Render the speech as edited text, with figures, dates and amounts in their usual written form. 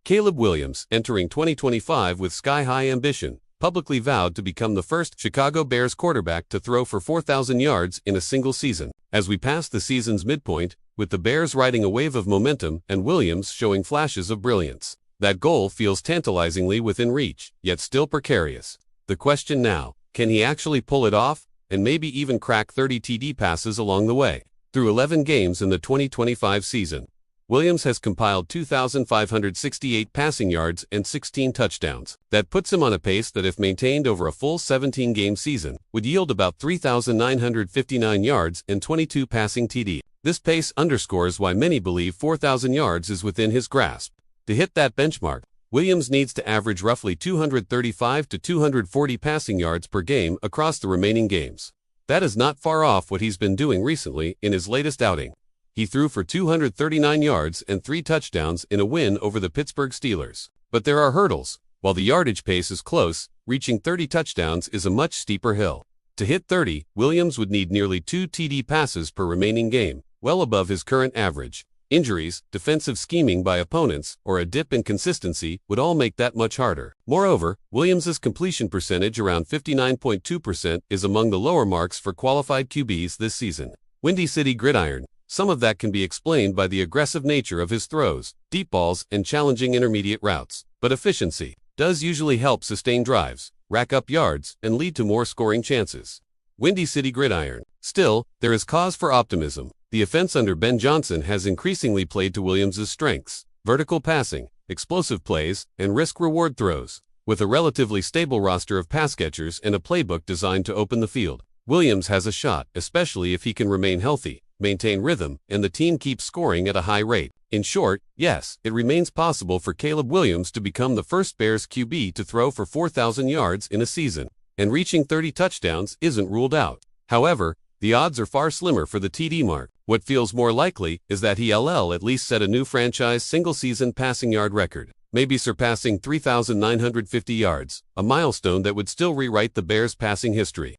Caleb Williams, entering 2025 with sky-high ambition, publicly vowed to become the first Chicago Bears quarterback to throw for 4,000 yards in a single season. As we pass the season's midpoint, with the Bears riding a wave of momentum and Williams showing flashes of brilliance, that goal feels tantalizingly within reach, yet still precarious. The question now, can he actually pull it off, and maybe even crack 30 TD passes along the way? Through 11 games in the 2025 season, Williams has compiled 2,568 passing yards and 16 touchdowns. That puts him on a pace that, if maintained over a full 17-game season, would yield about 3,959 yards and 22 passing TD. This pace underscores why many believe 4,000 yards is within his grasp. To hit that benchmark, Williams needs to average roughly 235 to 240 passing yards per game across the remaining games. That is not far off what he's been doing recently in his latest outing. He threw for 239 yards and 3 touchdowns in a win over the Pittsburgh Steelers. But there are hurdles. While the yardage pace is close, reaching 30 touchdowns is a much steeper hill. To hit 30, Williams would need nearly 2 TD passes per remaining game, well above his current average. Injuries, defensive scheming by opponents, or a dip in consistency would all make that much harder. Moreover, Williams's completion percentage around 59.2% is among the lower marks for qualified QBs this season. Windy City Gridiron. Some of that can be explained by the aggressive nature of his throws, deep balls, and challenging intermediate routes. But efficiency does usually help sustain drives, rack up yards, and lead to more scoring chances. Windy City Gridiron. Still, there is cause for optimism. The offense under Ben Johnson has increasingly played to Williams' strengths: vertical passing, explosive plays, and risk-reward throws. With a relatively stable roster of pass catchers and a playbook designed to open the field, Williams has a shot, especially if he can remain healthy, maintain rhythm, and the team keeps scoring at a high rate. In short, yes, it remains possible for Caleb Williams to become the first Bears QB to throw for 4,000 yards in a season, and reaching 30 touchdowns isn't ruled out. However, the odds are far slimmer for the TD mark. What feels more likely is that he'll at least set a new franchise single-season passing yard record, maybe surpassing 3,950 yards, a milestone that would still rewrite the Bears' passing history.